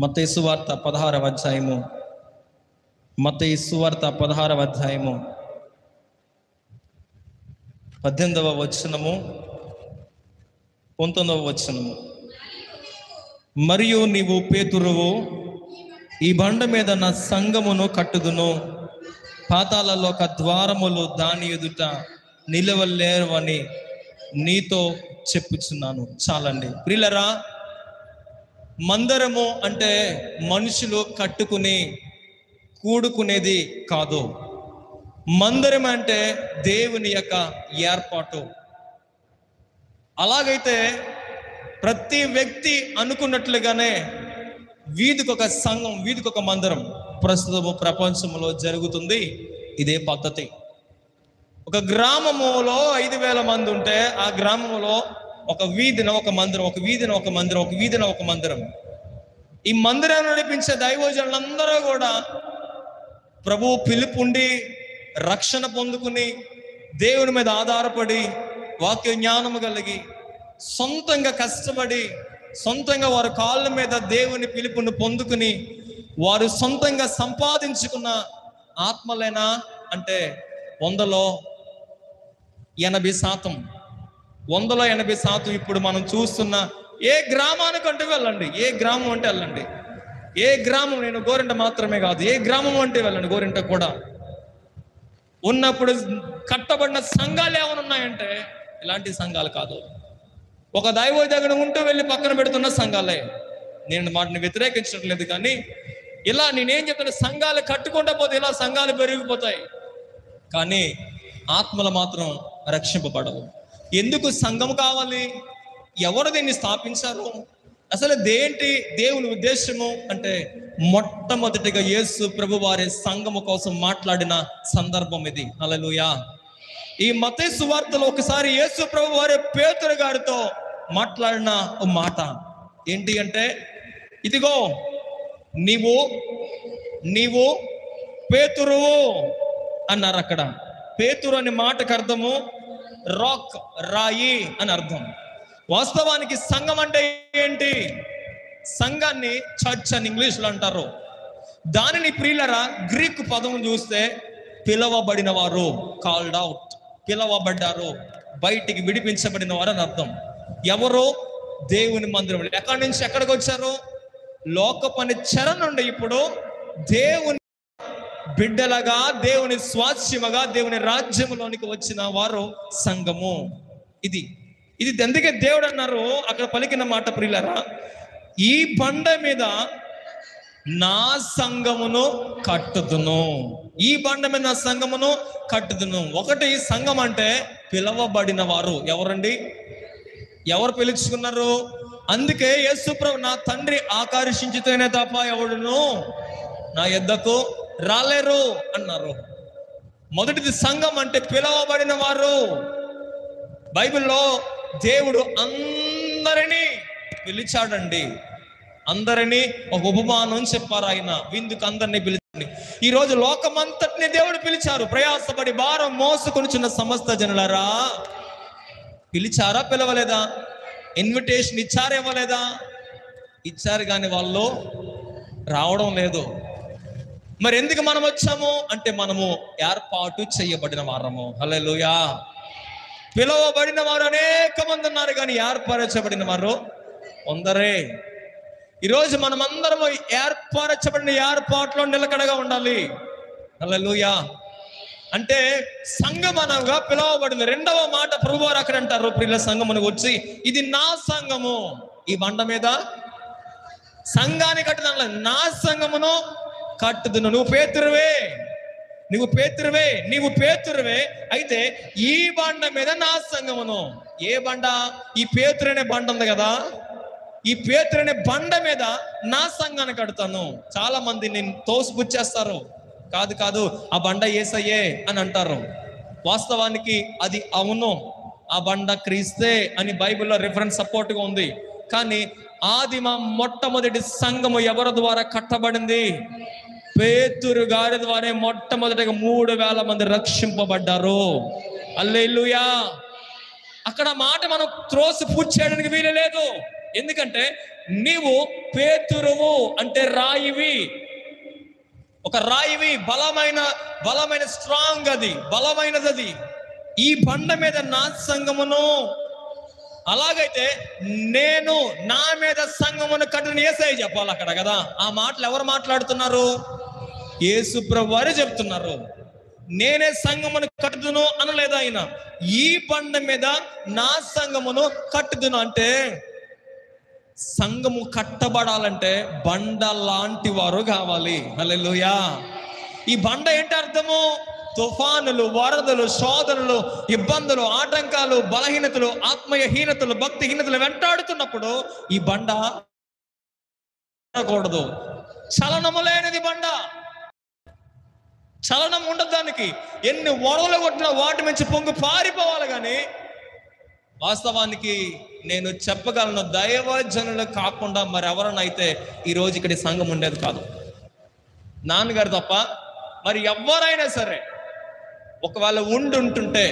మత్తయి సువార్త 16వ అధ్యాయము, మత్తయి సువార్త 16వ అధ్యాయము 18వ వచనము 19వ వచనము. మరియు నీవు పేతురువు, ఈ బండ మీద నా సంఘమును కట్టుదును, పాతాళలోక ద్వారములు దాని ఎదుట నిలవలేవని నీతో చెప్పుచున్నాను. చాలండి ప్రియులరా, మందిరము అంటే మనుషులు కట్టుకుని కూడుకునేది కాదు. మందిరం అంటే దేవుని యొక్క ఏర్పాటు. అలాగైతే ప్రతి వ్యక్తి అనుకున్నట్లుగానే వీధికి ఒక సంఘం, వీధికి ఒక మందిరం ప్రస్తుతము ప్రపంచంలో జరుగుతుంది. ఇదే పద్ధతి. ఒక గ్రామములో 5,000 మంది ఉంటే ఆ గ్రామంలో ఒక వీధిన ఒక మందిరం, ఒక వీధిన ఒక మందిరం, ఒక వీధిన ఒక మందిరం. ఈ మందిరాన్ని నడిపించే దైవజనులందరూ కూడా ప్రభువు పిలుపుండి రక్షణ పొందుకుని దేవుని మీద ఆధారపడి వాక్య జ్ఞానము కలిగి సొంతంగా కష్టపడి సొంతంగా వారి కాళ్ళ మీద దేవుని పిలుపుని పొందుకుని వారు సొంతంగా సంపాదించుకున్న ఆత్మలేనా అంటే 100లో 80%. 100లో 80% ఇప్పుడు మనం చూస్తున్న ఏ గ్రామానికంటే వెళ్ళండి, ఏ గ్రామం అంటే వెళ్ళండి, ఏ గ్రామం, నేను గోరింట మాత్రమే కాదు, ఏ గ్రామం అంటే వెళ్ళండి, గోరింట కూడా ఉన్నప్పుడు కట్టబడిన సంఘాలు ఏమైనా ఉన్నాయంటే ఇలాంటి సంఘాలు కాదు. ఒక దైవజనుడు ఉంటూ వెళ్ళి పక్కన పెడుతున్న సంఘాలే. నేను వాటిని వ్యతిరేకించట్లేదు, కానీ ఇలా నేనేం చెప్తున్నా, సంఘాలు కట్టుకుంటా పోతే ఇలా సంఘాలు పెరిగిపోతాయి, కానీ ఆత్మలు మాత్రం రక్షింపబడవు. ఎందుకు సంఘం కావాలి? ఎవరు దీన్ని స్థాపించారు? అసలు దేవుని ఉద్దేశము అంటే మొట్టమొదటిగా యేసు ప్రభు వారి సంఘము కోసం మాట్లాడిన సందర్భం ఇది. హల్లెలూయా. ఈ మత్తయి సువార్తలో ఒకసారి యేసు ప్రభు వారి పేతురు గారితో మాట్లాడిన ఒక మాట ఏంటి అంటే, ఇదిగో నీవు పేతురువు అన్నారు. అక్కడ పేతురు అనే మాటకు అర్థము రాక్, రాయి అని అర్థం. వాస్తవానికి సంఘం అంటే ఏంటి? సంఘాన్ని చర్చ్ అని ఇంగ్లీష్లో అంటారు. దానిని ప్రియులరా గ్రీకు పదం చూస్తే పిలవబడిన వారు, కాల్డ్ అవుట్, పిలవబడ్డారు, బయటికి విడిపించబడిన వారు అని అర్థం. ఎవరు? దేవుని మందిరం. ఎక్కడి నుంచి ఎక్కడికి వచ్చారు? లోకపని చెర నుండి ఇప్పుడు దేవుని బిడ్డలుగా, దేవుని స్వాస్యముగా, దేవుని రాజ్యములోనికి వచ్చిన వారు సంఘము. ఇది అందుకే దేవుడు అన్నారు అక్కడ పలికిన మాట ప్రియులరా, ఈ బండ మీద నా సంఘమును కట్టుదును, ఈ బండ మీద నా సంఘమును కట్టుదును. ఒకటి, సంఘం అంటే పిలవబడిన వారు. ఎవరండి? ఎవరు పిలుచుకున్నారు? అందుకే యేసు ప్రభు, నా తండ్రి ఆకర్షించితేనే తప్ప ఎవడును నా యొద్దకు రాలేరు అన్నారు. మొదటిది సంఘం అంటే పిలవబడిన వారు. బైబిల్లో దేవుడు అందరినీ పిలిచాడండి. అందరినీ ఒక ఉపమానం చెప్పారు ఆయన, విందుకు అందరినీ పిలిచండి. ఈరోజు లోకమంతటిని దేవుడు పిలిచారు. ప్రయాసపడి భారం మోసుకొనిచున్న సమస్త జనులారా, పిలిచారా? పిలవలేదా? ఇన్విటేషన్ ఇచ్చారా? ఇవ్వలేదా? ఇచ్చారు, కానీ వాళ్ళు రావడం లేదు. మరి ఎందుకు మనం వచ్చాము అంటే మనము ఏర్పాటు చేయబడిన వారము. హల్లెలూయా. పిలువబడిన వారు అనేక మంది ఉన్నారు, కానీ ఏర్పరచబడిన వారు కొందరే. ఈరోజు మనమందరము ఏర్పరచబడిన ఏర్పాట్లో నిలకడగా ఉండాలి. హల్లెలూయా. అంటే సంఘమనగా పిలువబడింది. రెండవ మాట ప్రభువారు అక్కడ అంటారు, ప్రియుల సంఘమును వచ్చి, ఇది నా సంఘము, ఈ బండ మీద సంఘాన్ని కట్టుదల, నా సంఘమును కట్టుదును. నువ్వు పేతురువే, అయితే ఈ బండ మీద నా సంఘమును. ఏ బండ? ఈ పేతురు అనే బండ ఉంది కదా, ఈ పేతురు అనే బండ మీద నా సంఘాన్ని కడతాను. చాలా మంది నేను తోసిపుచ్చేస్తారు. కాదు, ఆ బండ యేసయ్యే అని అంటారు. వాస్తవానికి అది అవును, ఆ బండ క్రీస్తే అని బైబిల్లో రిఫరెన్స్ సపోర్ట్గా ఉంది. కానీ మొట్టమొదటి సంఘము ఎవరి ద్వారా కట్టబడింది? పేతురు గారి ద్వారా మొట్టమొదటిగా 3,000 మంది రక్షింపబడ్డారు. హల్లెలూయా. అక్కడ మాట మనం త్రోసి పూడ్చేయడానికి వీలు లేదు. ఎందుకంటే నీవు పేతురువు అంటే రాయివి, ఒక రాయివి, బలమైన స్ట్రాంగ్, అది బలమైనది. అది ఈ బండ మీద నా సంఘమును, అలాగైతే నేను నా మీద సంఘమును కట్టుని యేసయ్య చెప్పాలి అక్కడ కదా. ఆ మాటలు ఎవరు మాట్లాడుతున్నారు? యేసు ప్రభువు వారే చెప్తున్నారు. నేనే సంఘమును కట్టుదును అనలేదు ఆయన. ఈ బండ మీద నా సంఘమును కట్టుదును అంటే సంఘము కట్టబడాలంటే బండ లాంటి వారు కావాలి. హల్లెలూయా. ఈ బండ ఏంటి అర్థము? తుఫానులు, వరదలు, శోధనలు, ఇబ్బందులు, ఆటంకాలు, బలహీనతలు, ఆత్మీయహీనతలు, భక్తిహీనతలు వెంటాడుతున్నప్పుడు ఈ బండ కూడదు. చలనము లేనిది బండ, చలనం ఉండదు దానికి. ఎన్ని వరదలు కొట్టినా వాటి నుంచి పొంగు పారిపోవాలి. కానీ వాస్తవానికి నేను చెప్పగలను, దైవజనులు కాకుండా మరి ఎవరనైతే ఈరోజు ఇక్కడ సంఘం ఉండేది కాదు. నాన్నగారు తప్ప మరి ఎవరైనా సరే ఒకవేళ ఉంటుంటే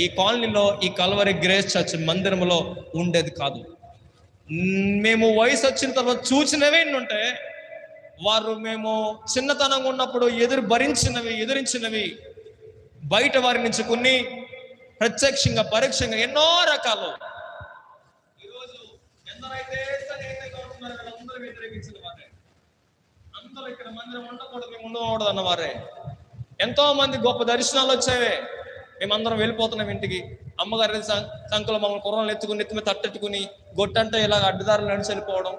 ఈ కాలనీలో, ఈ కల్వరి గ్రేస్ చర్చ్ మందిరంలో ఉండేది కాదు. మేము వయసు వచ్చిన తర్వాత చూసినవే ఉంటే వారు మేము చిన్నతనంగా ఉన్నప్పుడు ఎదిరించినవి బయట వారి నుంచి కొన్ని, ప్రత్యక్షంగా పరోక్షంగా ఎన్నో రకాలు. ఈరోజు ఎందరైతే అందరూ వ్యతిరేకించిన వారే, అందరూ ఇక్కడ మందిరం ఉండకూడదు, మేము ఉండకూడదు అన్నవారే. ఎంతో మంది గొప్ప దర్శనాలు వచ్చావే, మేమందరం వెళ్ళిపోతున్నాం ఇంటికి. అమ్మగారి సంకులు మమ్మల్ని కుర్రలు ఎత్తుకుని ఎత్తుమే తట్టెట్టుకుని గొట్టంటే ఇలాగ అడ్డదారులు నడిచి వెళ్ళిపోవడం.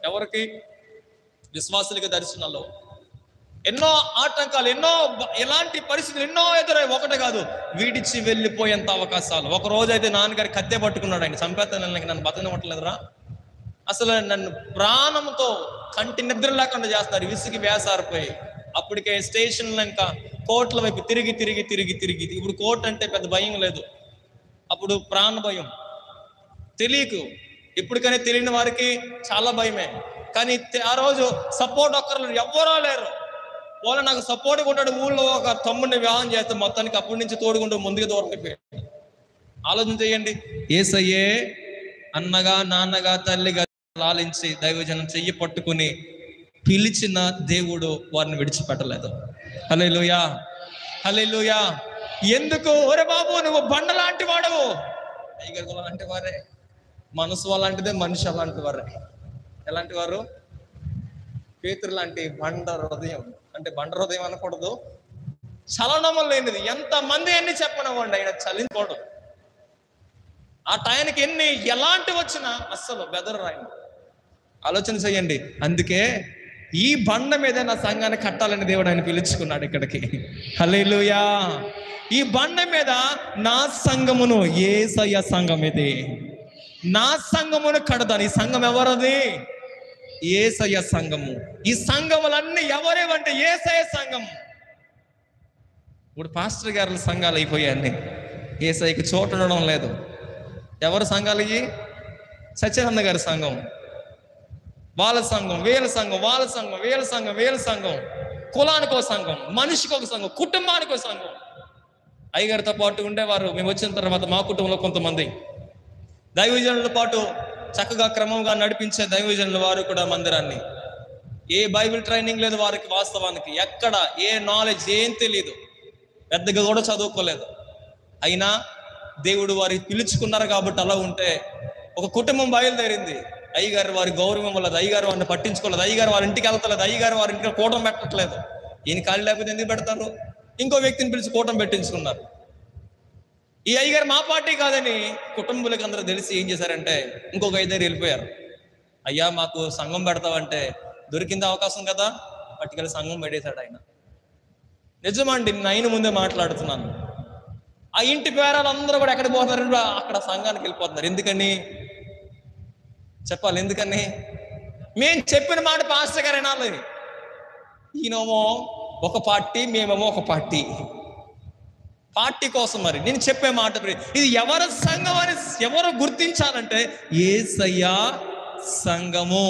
ఎవరికి? విశ్వాసులకి దర్శనాల్లో ఎన్నో ఆటంకాలు, ఎన్నో ఎలాంటి పరిస్థితులు ఎన్నో ఎదురై, ఒకటి కాదు వీడిచ్చి వెళ్ళిపోయేంత అవకాశాలు. ఒక రోజు అయితే నాన్నగారి కత్తే పట్టుకున్నాడు. ఆయన చంపేస్తాను, నన్ను బతకనివ్వట్లేదురా, అసలు నన్ను ప్రాణంతో కంటి నిద్ర లేకుండా చేస్తారు, విసిగి వేసారిపోయి. అప్పటికే స్టేషన్లో ఇంకా కోర్టుల వైపు తిరిగి ఇప్పుడు కోర్టు అంటే పెద్ద భయం లేదు, అప్పుడు ప్రాణ భయం. ఇప్పటికనే తెలియని వారికి చాలా భయమే. కానీ ఆ రోజు సపోర్ట్ ఒక్కరు ఎవ్వరూ లేరు. వాళ్ళు నాకు సపోర్ట్గా ఉంటాడు. ఊళ్ళో ఒక తమ్ముడిని వివాహం చేస్తే మొత్తానికి అప్పటి నుంచి తోడుకుంటూ ముందుకు దూరమైపోయాడు. ఆలోచన చేయండి. యేసయ్యే అన్నగా, నాన్నగా, తల్లిగా లాలించి దైవజనం చెయ్యి పట్టుకుని పిలిచిన దేవుడు వారిని విడిచిపెట్టలేదు. హల్లెలూయా, హల్లెలూయా. ఎందుకు? ఒరే బాబు, నువ్వు బండ లాంటి వాడవు. అయ్యగారు లాంటి వారే, మనసు అలాంటిదే, మనిషి అలాంటి వారే. ఎలాంటి వారు? పేతురు లాంటి బండ హృదయం. అంటే బండ హృదయం అనకూడదు, చలనము లేనిది. ఎంతమంది ఎన్ని చెప్పనివ్వండి, ఆయన చలించుకోవడం. ఆ టైంకి ఎలాంటి వచ్చినా అస్సలు బెదరు ఆయన. ఆలోచన చెయ్యండి. అందుకే ఈ బండ మీద నా సంఘాన్ని కట్టాలని దేవుడు ఆయన పిలుచుకున్నాడు ఇక్కడికి. హల్లెలూయా. ఈ బండ మీద నా సంఘమును, యేసయ్య సంఘం ఇది, నా సంఘమును కడతాను. ఈ సంఘం ఎవరది? యేసయ్య సంఘము. ఈ సంఘములన్నీ ఎవరేవంటే యేసయ్య సంఘం. ఇప్పుడు పాస్టర్ గారుల సంఘాలు అయిపోయాయి. యేసయ్యకి చోటు ఉండడం లేదు. ఎవరు సంఘాలు ఇవి? సత్యానంద గారి సంఘం, వాళ్ళ సంఘం, వీళ్ళ సంఘం, వాళ్ళ సంఘం, వీళ్ళ సంఘం, కులానికి ఒక సంఘం, మనిషికి ఒక సంఘం, కుటుంబానికి ఒక సంఘం. అయ్యగారితో పాటు ఉండేవారు. మేము వచ్చిన తర్వాత మా కుటుంబంలో కొంతమంది దైవజనులతో పాటు చక్కగా క్రమంగా నడిపించే దైవజనుల వారు కూడా మందిరాన్ని. ఏ బైబిల్ ట్రైనింగ్ లేదు వారికి. వాస్తవానికి ఎక్కడ ఏ నాలెడ్జ్ ఏం తెలియదు, పెద్దగా కూడా చదువుకోలేదు. అయినా దేవుడు వారికి పిలుచుకున్నారు కాబట్టి అలా ఉంటే ఒక కుటుంబం బయలుదేరింది. అయ్యగారు వారి గౌరవం వల్లదు, అయ్యగారు వారిని పట్టించుకోలేదు, అయ్యగారు వారి ఇంటికి వెళ్తలేదు, అయ్యగారు వారి ఇంటికి కూటం పెట్టట్లేదు. ఈయన ఖాళీ లేకపోతే ఎందుకు పెడతారు? ఇంకో వ్యక్తిని పిలిచి కూటం పెట్టించుకున్నారు. ఈ అయ్యగారు మా పార్టీ కాదని కుటుంబాలకు అందరూ తెలిసి ఏం చేశారంటే ఇంకొక 5 వెళ్ళిపోయారు. అయ్యా మాకు సంఘం పెడతావంటే దొరికింది అవకాశం కదా, పట్టుకెళ్ళి సంఘం పెట్టేశాడు ఆయన. నిజమండి, నేను ఆయన ముందే మాట్లాడుతున్నాను. ఆ ఇంటి పేరాలు అందరూ కూడా ఎక్కడికి పోతారు? అక్కడ సంఘానికి వెళ్ళిపోతున్నారు. ఎందుకని చెప్పాలి? ఎందుకని? మేము చెప్పిన మాట పాస్టర్ గారు వినాలి. ఈయనేమో ఒక పార్టీ, మేమేమో ఒక పార్టీ కోసం. మరి నేను చెప్పే మాట ఇది ఎవరి సంఘం అని ఎవరు గుర్తించాలంటే యేసయ్య సంఘము.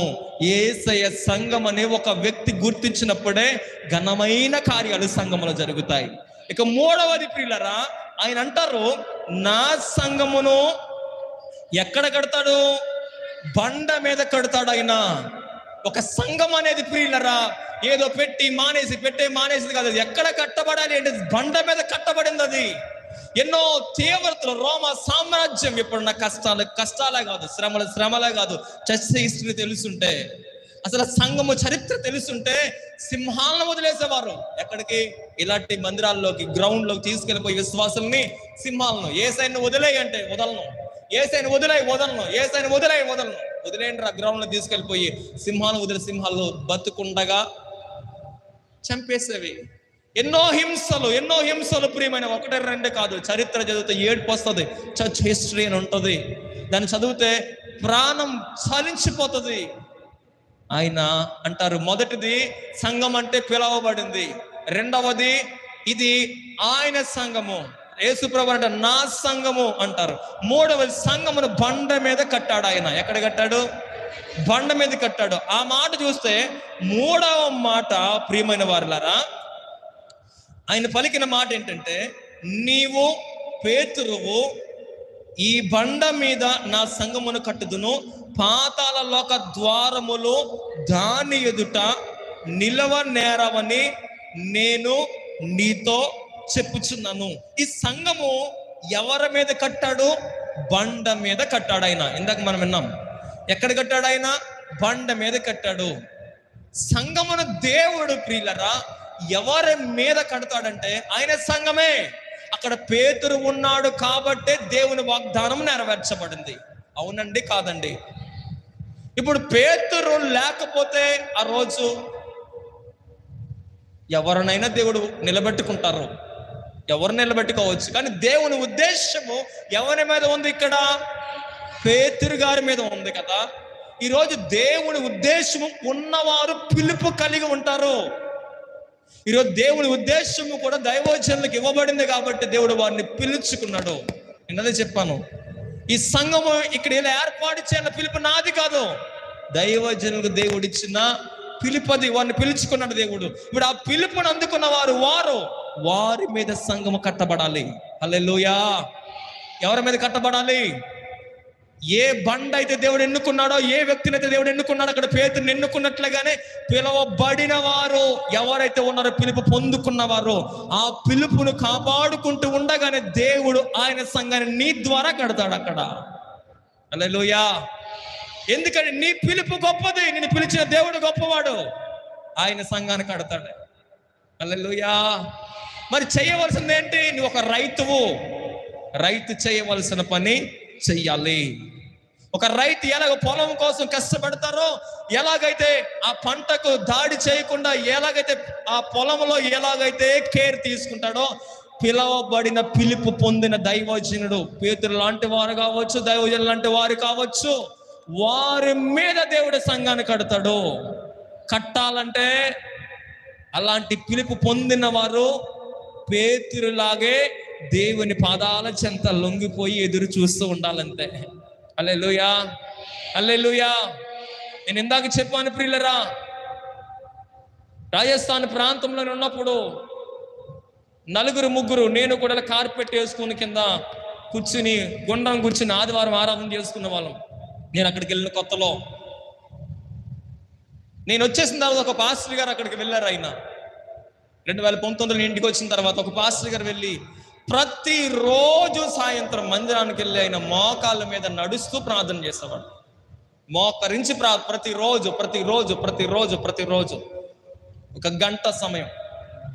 యేసయ్య సంఘం అనే ఒక వ్యక్తి గుర్తించినప్పుడే ఘనమైన కార్యాలు సంఘములో జరుగుతాయి. ఇక 3వది ప్రియులరా, ఆయన అంటారు నా సంఘమును ఎక్కడ కడతాడు? బండ మీద కడతాడు ఆయన. ఒక సంఘం అనేది ప్రియులరా ఏదో పెట్టి మానేసి కాదు. అది ఎక్కడ కట్టబడాలి అంటే బండ మీద కట్టబడింది. అది ఎన్నో తీవ్రతలు, రోమ సామ్రాజ్యం ఎప్పుడున్న కష్టాలే కాదు, శ్రమలే కాదు, చర్చ హిస్టరీ తెలుసుంటే, అసలు సంఘము చరిత్ర తెలుసుంటే సింహాలను వదిలేసేవారు. ఎక్కడికి? ఇలాంటి మందిరాల్లోకి, గ్రౌండ్ లోకి తీసుకెళ్ళిపోయి విశ్వాసుల్ని, సింహాలను. ఏసైని వదిలేయి అంటే వదలను, ఏసైని వదలను, వదిలేయండి రా. గ్రౌండ్ లో తీసుకెళ్ళిపోయి సింహాలు బతుకుండగా చంపేసేవి. ఎన్నో హింసలు ప్రియమైన, ఒకటే రెండే కాదు. చరిత్ర చదివితే ఏడుపు వస్తుంది. చర్చ్ హిస్టరీ అని ఉంటుంది, దాన్ని చదివితే ప్రాణం చలించిపోతుంది. ఆయన అంటారు, మొదటిది సంఘం అంటే పిలవబడింది, రెండవది ఇది ఆయన సంఘము, యేసుప్రభు అంటే నా సంఘము అంటారు. మూడవది సంఘమును బండ మీద కట్టాడు ఆయన. ఎక్కడ కట్టాడు? బండ మీద కట్టాడు. ఆ మాట చూస్తే మూడవ మాట ప్రియమైన వారులారా, ఆయన పలికిన మాట ఏంటంటే, నీవు పేతురువు, ఈ బండ మీద నా సంఘమును కట్టుదును, పాతాళ లోక ద్వారములు దాని ఎదుట నిలవ నేరవని నేను నీతో చెప్పుచున్నాను. ఈ సంఘము ఎవరి మీద కట్టాడు? బండ మీద కట్టాడు ఆయన. ఇందాక మనం విన్నాం, ఎక్కడ కట్టాడు ఆయన? బండ మీద కట్టాడు. సంఘమును దేవుడు ప్రియులరా ఎవరి మీద కడతాడంటే ఆయన సంఘమే. అక్కడ పేతురు ఉన్నాడు కాబట్టే దేవుని వాగ్దానం నెరవేర్చబడింది. అవునండి కాదండి? ఇప్పుడు పేతురు లేకపోతే ఆ రోజు ఎవరినైనా దేవుడు నిలబెట్టుకుంటారు, ఎవరు నిలబెట్టుకోవచ్చు. కానీ దేవుని ఉద్దేశము ఎవరి మీద ఉంది? ఇక్కడ పేతురు గారి మీద ఉంది కదా. ఈరోజు దేవుని ఉద్దేశము ఉన్నవారు పిలుపు కలిగి ఉంటారు. ఈరోజు దేవుని ఉద్దేశము కూడా దైవజనులకు ఇవ్వబడింది కాబట్టి దేవుడు వారిని పిలుచుకున్నాడు. నేనదే చెప్పాను, ఈ సంఘము ఇక్కడ ఇలా ఏర్పాటు చేయాలని పిలుపు నాది కాదు, దైవజనులకు దేవుడు ఇచ్చిన పిలుపది. వారిని పిలుచుకున్నాడు దేవుడు. ఇప్పుడు ఆ పిలుపుని అందుకున్న వారి మీద సంఘము కట్టబడాలి. హల్లెలూయా! ఎవరి మీద కట్టబడాలి? ఏ బండ అయితే దేవుడు ఎన్నుకున్నాడో, ఏ వ్యక్తిని అయితే దేవుడు ఎన్నుకున్నాడో, అక్కడ పేతురుని ఎన్నుకున్నట్లుగానే పిలువబడిన వారు ఎవరైతే ఉన్నారో, పిలుపు పొందుకున్నవారు, ఆ పిలుపును కాపాడుకుంటూ ఉండగానే దేవుడు ఆయన సంఘాన్ని నీ ద్వారా కడతాడు అక్కడ. హల్లెలూయా! ఎందుకంటే నీ పిలుపు గొప్పది, నిన్ను పిలిచిన దేవుడు గొప్పవాడు, ఆయన సంఘాన్ని కడతాడు. హల్లెలూయా! మరి చేయవలసింది ఏంటి? నువ్వు ఒక రైతు చేయవలసిన పని చెయ్యాలి. ఒక రైతు ఎలాగ పొలం కోసం కష్టపడతారో, ఎలాగైతే ఆ పంటకు దాడి చేయకుండా ఎలాగైతే ఆ పొలంలో ఎలాగైతే కేర్ తీసుకుంటాడో, పిలవబడిన పిలుపు పొందిన దైవజనుడు, పేతురు లాంటి వారు కావచ్చు, దైవజనులు లాంటి వారు కావచ్చు, వారి మీద దేవుడి సంఘాన్ని కడతాడు. కట్టాలంటే అలాంటి పిలుపు పొందిన వారు పేతురులాగే దేవుని పాదాల చెంత లొంగిపోయి ఎదురు చూస్తూ ఉండాలంతే. హల్లెలూయా! హల్లెలూయా! నేను ఇందాక చెప్పాను ప్రియులరా, రాజస్థాన్ ప్రాంతంలో ఉన్నప్పుడు ముగ్గురు నేను కూడా కార్పెట్ వేసుకుని కింద కూర్చుని గుండం కూర్చుని ఆదివారం ఆరాధన చేసుకున్న వాళ్ళం. నేను అక్కడికి వెళ్ళిన కొత్తలో, నేను వచ్చేసిన తర్వాత ఒక పాస్టర్ గారు అక్కడికి వెళ్ళారు. ఆయన 2019 ఇంటికి వచ్చిన తర్వాత ఒక పాస్టర్ గారు వెళ్ళి ప్రతిరోజు సాయంత్రం మందిరానికి వెళ్ళి ఆయన మోకాళ్ళ మీద నడుస్తూ ప్రార్థన చేసేవాడు. మోకరించి ప్రతిరోజు 1 గంట సమయం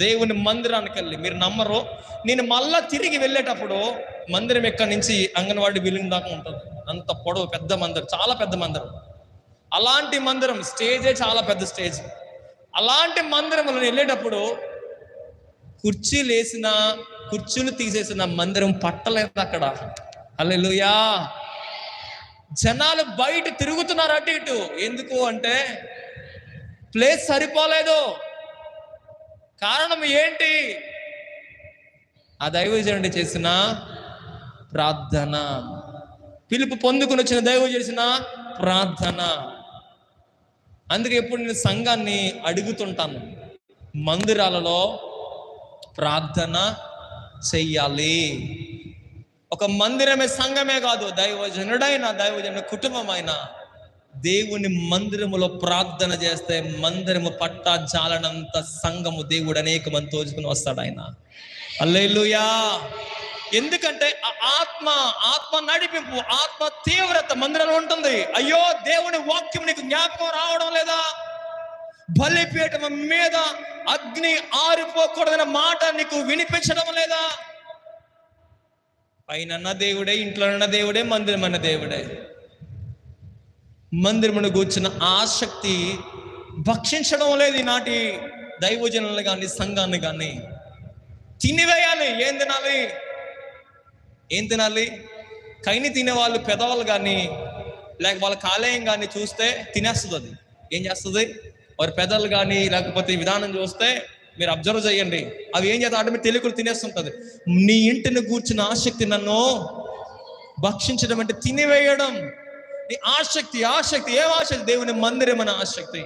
దేవుని మందిరానికి వెళ్ళి, మీరు నమ్మరు, నేను మళ్ళా తిరిగి వెళ్ళేటప్పుడు మందిరం ఎక్కడి నుంచి అంగన్వాడీ బిల్డింగ్ దాకా ఉంటుంది. అంత పొడవు పెద్ద మందిరం, చాలా పెద్ద మందిరం. అలాంటి మందిరం స్టేజే చాలా పెద్ద స్టేజ్. అలాంటి మందిరంలో వెళ్ళేటప్పుడు కుర్చీలు తీసేసిన మందిరం పట్టలేదు అక్కడ. హల్లెలూయా! జనాలు బయట తిరుగుతున్నారు అటు ఇటు. ఎందుకు అంటే ప్లేస్ సరిపోలేదు. కారణం ఏంటి? ఆ దైవజనుడు చేసిన ప్రార్థన, పిలుపు పొందుకుని వచ్చిన దైవం చేసిన ప్రార్థన. అందుకే ఎప్పుడు నేను సంఘాన్ని అడుగుతుంటాను, మందిరాలలో ప్రార్థన చెయ్యాలి. ఒక మందిరమే సంఘమే కాదు, దైవజనుడైనా, దైవజనుడి కుటుంబం అయినా దేవుని మందిరములో ప్రార్థన చేస్తే మందిరము పట్టా జాలనంత సంఘము దేవుడు అనేక మంది తోచుకుని వస్తాడు ఆయన. హల్లెలూయా. ఎందుకంటే ఆత్మ నడిపింపు, ఆత్మ తీవ్రత మందిరంలో ఉంటుంది. అయ్యో దేవుని వాక్యం నీకు జ్ఞాపకం రావడం లేదా? బలిపీఠం మీద అగ్ని ఆరిపోకూడదన్న మాట నీకు వినిపించడం లేదా? పైన దేవుడే, ఇంట్లో ఉన్న దేవుడే, మందిరం అన్న దేవుడే. మందిరమును కూర్చున్న ఆసక్తి భక్షించడం లేదు ఈనాటి దైవజనులను కానీ సంఘాన్ని కానీ. తినివేయాలి. ఏం తినాలి? కైని తినేవాళ్ళు పెదవాళ్ళు కానీ లేక వాళ్ళ కాలేయం కానీ చూస్తే తినేస్తుంది. అది ఏం చేస్తుంది? వారి పెదలు కానీ లేకపోతే విధానం చూస్తే మీరు అబ్జర్వ్ చేయండి, అవి ఏం చేస్తా అంటే తెలియకులు తినేస్తుంటది. నీ ఇంటిని కూర్చున్న ఆసక్తి నన్ను భక్షించడం అంటే తినివేయడం. నీ ఆసక్తి ఏం ఆసక్తి? దేవుని మందిరం అనే ఆసక్తి.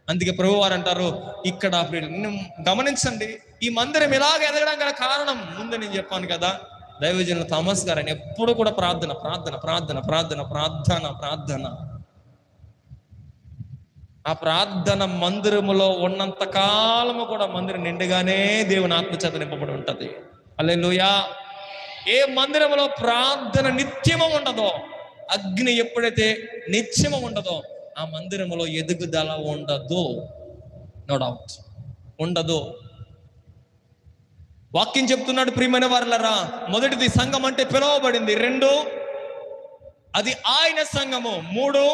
అందుకే ప్రభువారు అంటారు ఇక్కడ, గమనించండి, ఈ మందిరం ఇలాగ ఎదగడం గల కారణం ముందు నేను చెప్పాను కదా, దైవజనులు థామస్ గారు అని ఎప్పుడు కూడా ప్రార్థన ప్రార్థన ప్రార్థన ప్రార్థన ప్రార్థన ప్రార్థన. ఆ ప్రార్థన మందిరములో ఉన్నంత కాలము కూడా మందిరం నిండుగానే దేవుని ఆత్మచేత నింపబడి ఉంటది. హల్లెలూయా. ఏ మందిరములో ప్రార్థన నిత్యము ఉండదో, అగ్ని ఎప్పుడైతే నిత్యము ఉండదో, ఆ మందిరములో ఎదుగుదల ఉండదు. నో డౌట్ ఉండదు. వాక్యం చెప్తున్నాడు, ప్రియమైన వారలారా, మొదటిది సంఘం అంటే పిలువబడింది. 2 అది ఆయన సంఘము. 3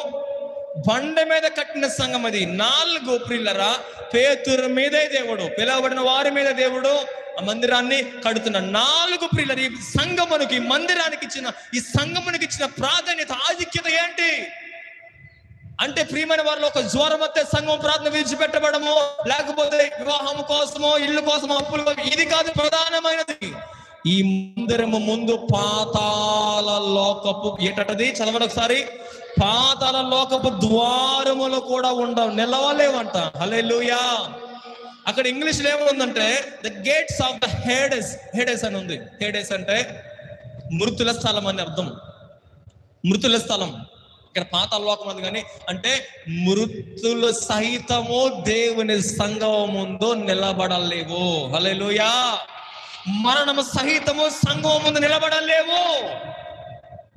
బండ మీద కట్టిన సంఘం అది. 4 ప్రియులరా, పేతురు మీదే దేవుడు, పిలువబడిన వారి మీద దేవుడు ఆ మందిరాన్ని కడుతున్నాడు. 4 ప్రియులరు ఈ సంఘమునికి, మందిరానికి ఇచ్చిన, ఈ సంఘమునికి ఇచ్చిన ప్రాధాన్యత, ఆధిక్యత ఏంటి అంటే, ప్రియమైన వారిలో ఒక జ్వరం వస్తే సంఘం ప్రార్థన విడిచిపెట్టబడము, లేకపోతే వివాహం కోసమో ఇల్లు కోసమో అప్పులు, ఇది కాదు ప్రధానమైనది. ఈ మందిరము ముందు పాతాళ లోకపు ఏటది చదవండి ఒకసారి. పాతాళ లోకపు ద్వారములు కూడా ఉండవు, నిలవలేవంట. హల్లెలూయా. అక్కడ ఇంగ్లీష్ లో ఏముందంటే the gates of the Hades అని ఉంది. హేడెస్ అంటే మృతుల స్థలం అని అర్థం. మృతుల స్థలం. ఇక్కడ పాతాళ లోకం ఉంది కానీ అంటే మృతులు సహితము దేవుని సంఘం ముందు నిలబడలేవు. హల్లెలూయా. మరణము సహితము సంఘం ముందు నిలబడలేవు.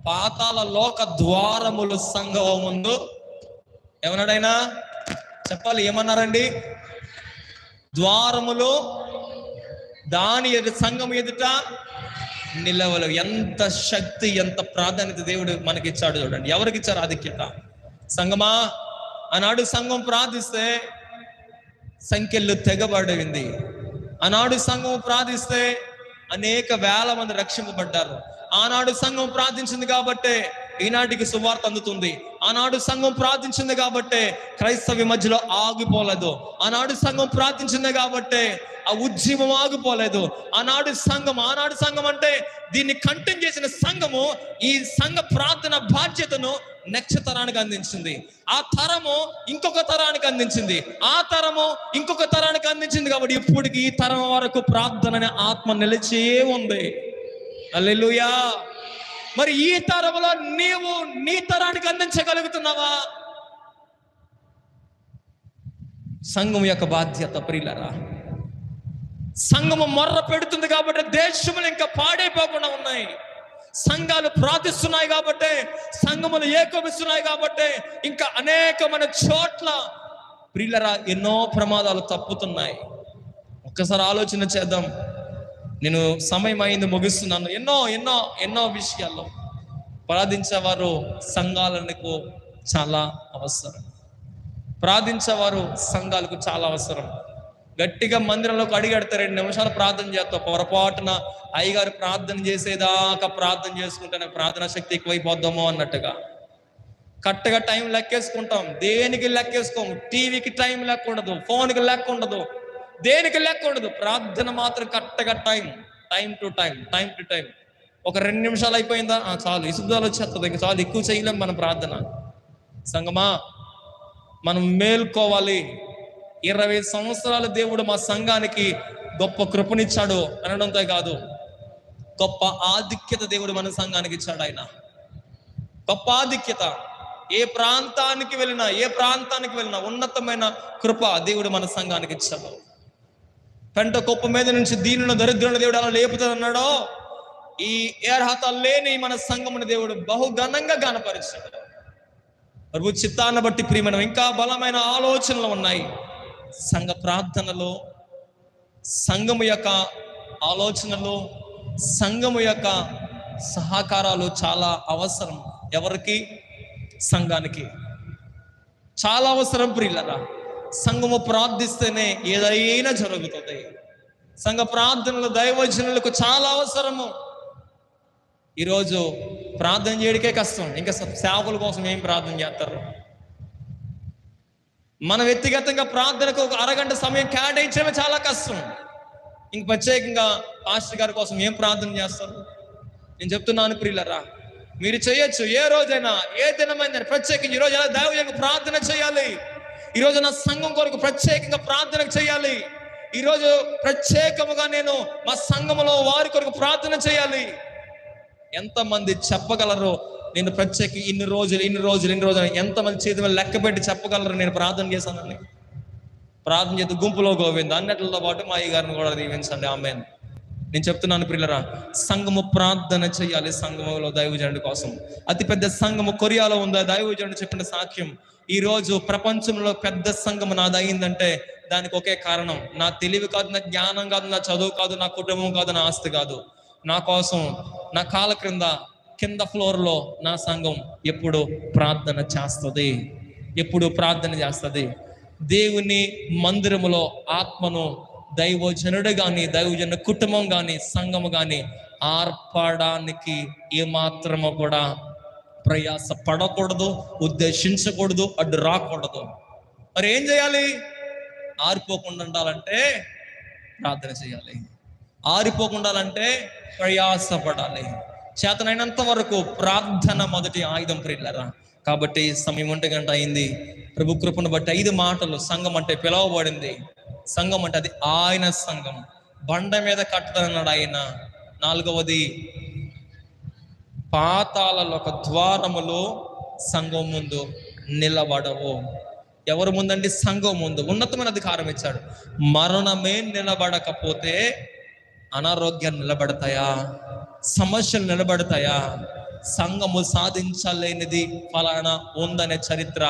పాతాళ లోక ద్వారములు సంఘం ముందు ఏమన్నాడైనా చెప్పాలి, ఏమన్నారండి? ద్వారములు దాని సంఘం ఎదుట నిలవలు. ఎంత శక్తి, ఎంత ప్రాధాన్యత దేవుడు మనకిచ్చాడు చూడండి. ఎవరికి ఇచ్చారు ఆధిక్యత? సంఘమా. ఆనాడు సంఘం ప్రార్థిస్తే సంఖ్యలు తెగబడింది. ఆనాడు సంఘం ప్రార్థిస్తే అనేక వేల మంది రక్షింపబడ్డారు. ఆనాడు సంఘం ప్రార్థించింది కాబట్టే ఈనాటికి సువార్త అందుతుంది. ఆనాడు సంఘం ప్రార్థించింది కాబట్టే క్రైస్తవ మధ్యలో ఆగిపోలేదు. ఆనాడు సంఘం ప్రార్థించింది కాబట్టే ఆ ఉద్యమం ఆగిపోలేదు. ఆనాడు సంఘం అంటే దీన్ని కంటిన్యూ చేసిన సంఘము ఈ సంఘ ప్రార్థన బాధ్యతను నెక్స్ట్ తరానికి అందించింది. ఆ తరము ఇంకొక తరానికి అందించింది. ఆ తరము ఇంకొక తరానికి అందించింది. కాబట్టి ఇప్పటికి ఈ తరం వరకు ప్రార్థన అనే ఆత్మ నిలిచే ఉంది. హల్లెలూయా. మరి ఈ తరంలో నీవు నీ తరానికి అందించగలుగుతున్నావా? సంఘం యొక్క బాధ్యత ప్రియులారా. సంఘము మొర్ర పెడుతుంది కాబట్టి దేశములు ఇంకా పాడైపోకుండా ఉన్నాయి. సంఘాలు ప్రార్థిస్తున్నాయి కాబట్టి, సంఘములు ఏకమిస్తున్నాయి కాబట్టి ఇంకా అనేకమైన చోట్ల ప్రియులారా ఎన్నో ప్రమాదాలు తప్పుతున్నాయి. ఒక్కసారి ఆలోచన చేద్దాం. నేను సమయం అయింది, ముగిస్తున్నాను. ఎన్నో ఎన్నో ఎన్నో విషయాల్లో ప్రార్థించేవారు సంఘాలకు చాలా అవసరం. ప్రార్థించేవారు సంఘాలకు చాలా అవసరం. గట్టిగా మందిరంలోకి అడిగడితే 2 నిమిషాలు ప్రార్థన చేస్తావు. పొరపాటున అయ్యగారు ప్రార్థన చేసేదాకా ప్రార్థన చేసుకుంటేనే ప్రార్థనా శక్తి ఎక్కువైపోద్దామో అన్నట్టుగా కరెక్ట్గా టైం లెక్కేసుకుంటాం. దేనికి లెక్కేసుకోము. టీవీకి టైం లెక్క ఉండదు, ఫోన్కి లెక్క ఉండదు, దేనికి లెక్క ఉండదు. ప్రార్థన మాత్రం కరెక్ట్గా టైం టు టైం. ఒక 2 నిమిషాలు అయిపోయిందా చాలు, ఇసుగుదలు వచ్చేస్తుంది, ఇంకా చాలు, ఎక్కువ చేయలేం మన ప్రార్థన. సంగమా, మనం మేల్కోవాలి. 20 సంవత్సరాలు దేవుడు మా సంఘానికి గొప్ప కృపనిచ్చాడు అనడంతో కాదు, గొప్ప ఆధిక్యత దేవుడు మన సంఘానికి ఇచ్చాడు. ఆయన గొప్ప ఆధిక్యత. ఏ ప్రాంతానికి వెళ్ళినా ఉన్నతమైన కృప దేవుడు మన సంఘానికి ఇచ్చాడు. పెంట కుప్ప మీద నుంచి దీనులను దరిద్రులను దేవుడు అలా లేపుతాడన్నాడో, ఈ అర్హత లేని మన సంఘముని దేవుడు బహుఘనంగా గణపరిచాడు. ప్రభు చిత్తాన్ని బట్టి ప్రియమైన ఇంకా బలమైన ఆలోచనలు ఉన్నాయి. సంఘ ప్రార్థనలో, సంఘము యొక్క ఆలోచనలు, సంఘము యొక్క సహకారాలు చాలా అవసరం. ఎవరికి? సంఘానికి చాలా అవసరం ప్రియులరా. సంఘము ప్రార్థిస్తేనే ఏదైనా జరుగుతుంది. సంఘ ప్రార్థనలు దైవజనులకు చాలా అవసరము. ఈరోజు ప్రార్థన చేయడానికే కష్టం, ఇంకా సేవకుల కోసం ఏం ప్రార్థన చేస్తారు? మన వ్యక్తిగతంగా ప్రార్థనకు ఒక అరగంట సమయం కేటాయించడమే చాలా కష్టం. ఇంక ప్రత్యేకంగా పాస్టర్ గారి కోసం ఏం ప్రార్థన చేస్తారు? నేను చెప్తున్నాను ప్రియులరా, మీరు చేయొచ్చు. ఏ రోజైనా, ఏ దినమైనా ప్రత్యేకంగా ఈరోజు ఎలా దైవజనులకు ప్రార్థన చేయాలి, ఈరోజు నా సంఘం కొరకు ప్రత్యేకంగా ప్రార్థన చేయాలి, ఈరోజు ప్రత్యేకముగా నేను మా సంఘములో వారి కొరకు ప్రార్థన చేయాలి. ఎంతమంది చెప్పగలరు? నేను ప్రత్యేక ఇన్ని రోజులు ఎంతమంది చేతి మీద లెక్క పెట్టి చెప్పగలరు నేను ప్రార్థన చేశానని? ప్రార్థన చేస్తే గుంపులో గోవింద అన్నట్లతో పాటు మా అయ్య గారిని కూడా దీవించండి. ఆమేన్. నేను చెప్తున్నాను ప్రియులరా, సంఘము ప్రార్థన చేయాలి. సంఘములో దైవజనుడి కోసం అతిపెద్ద సంఘము కొరియాలో ఉందా? దైవజనుడు చెప్పిన సాక్ష్యం, ఈ రోజు ప్రపంచంలో పెద్ద సంఘం నాది అయిందంటే దానికి ఒకే కారణం. నా తెలివి కాదు, నా జ్ఞానం కాదు, నా చదువు కాదు, నా కుటుంబం కాదు, నా ఆస్తి కాదు. నా కోసం నా కాళ్ళ కింద ఫ్లోర్లో నా సంఘం ఎప్పుడు ప్రార్థన చేస్తుంది. దేవుని మందిరములో ఆత్మను దైవజనుడు కానీ, దైవజన కుటుంబం కానీ, సంఘము కానీ ఆర్పడానికి ఏమాత్రము కూడా ప్రయాస పడకూడదు, ఉద్దేశించకూడదు, అడ్డు రాకూడదు. మరి ఏం చేయాలి? ఆరిపోకుండా ఉండాలంటే ప్రార్థన చేయాలి. ఆరిపోకుండా ఉండాలంటే ప్రయాసపడాలి. చేతనైనంత వరకు ప్రార్థన మొదటి ఆయుధం ప్రియులారా. కాబట్టి సమయం 1 గంట అయింది. ప్రభు కృపను బట్టి 5 మాటలు. సంఘం అంటే పిలవబడింది, సంఘం అంటే అది ఆయన సంఘం. బండ మీద కట్టదన్నాడు ఆయన. 4వది, పాతాళాల ఒక ద్వారములో సంఘం ముందు నిలబడవు. ఎవరు ముందండి? సంఘం ముందు. ఉన్నతమైన అధికారం ఇచ్చాడు. మరణమే నిలబడకపోతే అనారోగ్యాలు నిలబడతాయా? సమస్యలు నిలబడతాయా? సంఘము సాధించలేనిది ఫలానా ఉందనే చరిత్ర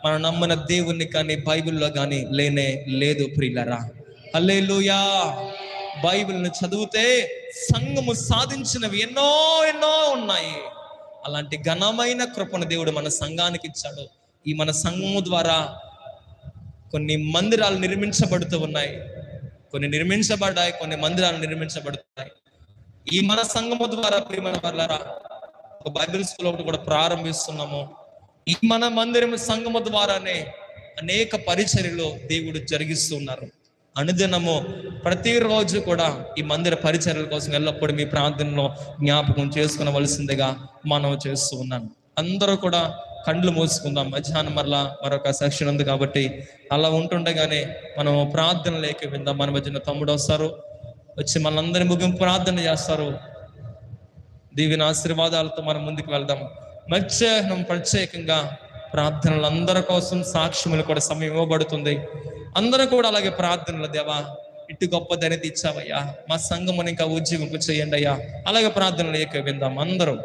మనం నమ్మిన దేవుణ్ణి కానీ బైబిల్లో కానీ లేనే లేదు ప్రియులరా. హల్లెలూయా. బైబిల్ని చదివితే సంఘము సాధించినవి ఎన్నో ఉన్నాయి. అలాంటి ఘనమైన కృపను దేవుడు మన సంఘానికి ఇచ్చాడు. ఈ మన సంఘము ద్వారా కొన్ని మందిరాలు నిర్మించబడుతూ ఉన్నాయి, కొన్ని నిర్మించబడ్డాయి, కొన్ని మందిరాలు నిర్మించబడుతున్నాయి. ఈ మన సంఘము ద్వారా ప్రియమైన వారలారా ఒక బైబిల్ స్కూల్ ఒకటి కూడా ప్రారంభిస్తున్నాము. ఈ మన మందిరము సంఘము ద్వారానే అనేక పరిచర్యలు దేవుడు జరిగిస్తున్నారు. అనుదినము ప్రతిరోజు కూడా ఈ మందిర పరిచర్యల కోసం ఎల్లప్పుడూ మీ ప్రార్థనలో జ్ఞాపకం చేసుకునవలసిందిగా మనం చేస్తూ ఉన్నాను. అందరూ కూడా కండ్లు మూసుకుందాం. మధ్యాహ్నం మరొక సెక్షన్ ఉంది కాబట్టి అలా ఉంటుండగానే మనం ప్రార్థన లేక విందాం. మన మధ్యన తమ్ముడు వస్తారు, వచ్చి మనందరి ముగింపు ప్రార్థన చేస్తారు. దీవెన ఆశీర్వాదాలతో మనం ముందుకు వెళ్దాం. మధ్యాహ్నం ప్రత్యేకంగా ప్రార్థనలు అందరి కోసం సాక్ష్యములు కూడా సమయం ఇవ్వబడుతుంది. అందరూ కూడా అలాగే ప్రార్థనలు, దేవా ఇటు గొప్ప ధనిత ఇచ్చావయ్యా, మా సంఘమును ఇంకా ఉజ్జీవింపు చేయండి అయ్యా. అలాగే ప్రార్థనలు లేక విందాం అందరూ.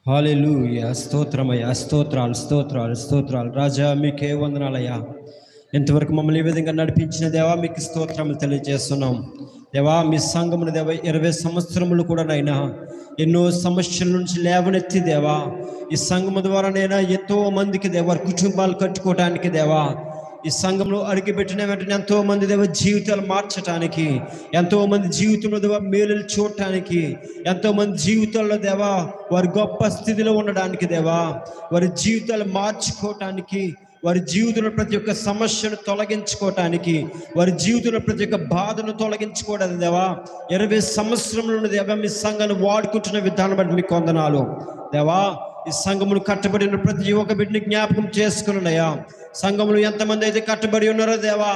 హల్లెలూయా. స్తోత్రమయ్యా, స్తోత్రాలు రాజా, మీకే వందనాలయ్యా. ఇంతవరకు మమ్మల్ని ఈ విధంగా నడిపించిన దేవా మీకు స్తోత్రములు తెలియజేస్తున్నాం. దేవా మీ సంఘమును దేవా 20 సంవత్సరములు కూడా నైనా ఎన్నో సమస్యల నుంచి లేవనెత్తి దేవా ఈ సంఘము ద్వారానైనా ఎంతో మందికి దేవా కుటుంబాలు కట్టుకోవడానికి దేవా ఈ సంఘంలో అడుగుపెట్టిన వెంటనే ఎంతో మంది దేవ జీవితాలు మార్చడానికి, ఎంతో మంది జీవితంలో దేవా మేలులు చూడటానికి, ఎంతో మంది జీవితాల్లో దేవా వారి గొప్ప స్థితిలో ఉండడానికి దేవా వారి జీవితాలు మార్చుకోవటానికి, వారి జీవితంలో ప్రతి ఒక్క సమస్యను తొలగించుకోవటానికి, వారి జీవితంలో ప్రతి ఒక్క బాధను తొలగించుకోవడానికి దేవా 20 సంవత్సరంలో దేవా మీ సంఘాన్ని వాడుకుంటున్న విధానం బట్టి మీకు వందనాలు దేవా. ఈ సంఘమును కట్టబడిన ప్రతి ఒక్క బిడ్డని జ్ఞాపకం చేసుకున్నాయా. సంఘములు ఎంతమంది అయితే కట్టబడి ఉన్నారో దేవా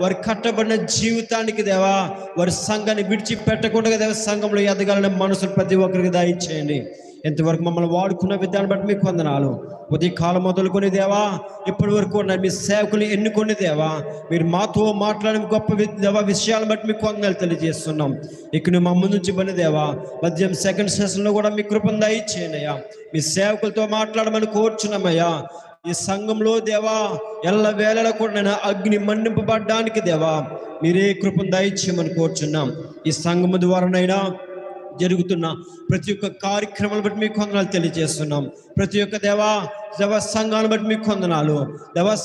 వారి కట్టబడిన జీవితానికి దేవా వారి సంఘాన్ని విడిచిపెట్టకుండా దేవా సంఘంలో ఎదగాలనే మనసులు ప్రతి ఒక్కరికి దయచేయండి. ఎంతవరకు మమ్మల్ని వాడుకున్న విధానం బట్టి మీకు వందనాలు. ఉదయకాలం మొదలుకొని దేవా ఇప్పటి వరకు ఉన్న మీ సేవకులు ఎన్నుకొని దేవా మీరు మాతో మాట్లాడిన గొప్ప దేవా విషయాలను బట్టి మీకు వందనాలు తెలియజేస్తున్నాం. ఇక నువ్వు మా ముందు నుంచి పని దేవా మధ్యం సెకండ్ సెషన్లో కూడా మీ కృపను దయచేయనయ్యా. మీ సేవకులతో మాట్లాడమని కోరుచున్నామయ్యా. ఈ సంఘంలో దేవా ఎల్ల వేళలో కూడా నేను అగ్ని మండింపబడ్డానికి దేవా మీరే కృపను దయచేయమని కోరుచున్నాం. ఈ సంఘము ద్వారానైనా జరుగుతున్న ప్రతి ఒక్క కార్యక్రమాలను బట్టి మీకు వందనాలు తెలియజేస్తున్నాం. ప్రతి ఒక్క దేవా సంఘాలను బట్టి మీకు వందనాలు,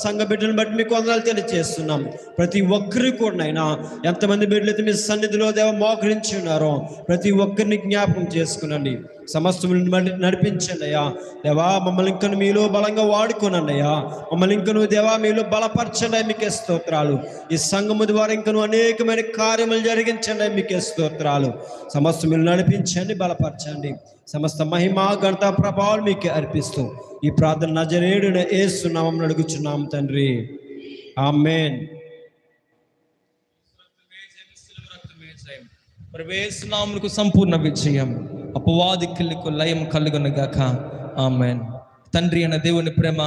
సంఘ బిడ్డలను బట్టి మీకు వందనాలు తెలియజేస్తున్నాం. ప్రతి ఒక్కరి కూడానైనా ఎంతమంది బిడ్డలైతే మీ సన్నిధిలో మోకరించి ఉన్నారో ప్రతి ఒక్కరిని జ్ఞాపకం చేసుకునండి. సమస్తములను నడిపించండి అయ్యా. మమ్మల్ని ఇంకను మీలో బలంగా వాడుకోనండి అయ్యా. మమ్మల్ని ఇంకను మీలో బలపరచండి. మీకే స్తోత్రాలు. ఈ సంఘము ద్వారా ఇంకను అనేకమైన కార్యములు జరిగించండి. మీకే స్తోత్రాలు. సమస్తములను నడిపించండి, బలపరచండి. సమస్త మహిమ ఘనత ప్రభావాలు మీకే అర్పిస్తూ ఈ ప్రార్థన నజరేయుడైన యేసు నామమున అడుగుచున్నాం తండ్రి, ఆమేన్. నామమునకు సంపూర్ణ విజయం, అపవాది కిల్లుకు లయం కలుగును గాక. ఆమేన్. తండ్రి అయిన దేవుని ప్రేమ,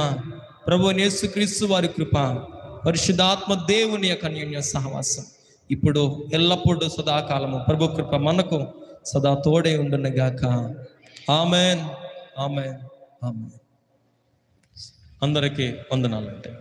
ప్రభువైన యేసుక్రీస్తు వారి కృప, పరిశుద్ధాత్మ దేవుని యొక్క అన్యోన్య సహవాసం ఇప్పుడు ఎల్లప్పుడూ సదాకాలము ప్రభు కృప మనకు సదా తోడే ఉండును గాక. ఆమేన్, ఆమేన్, ఆమేన్. అందరికీ వందనాలంటే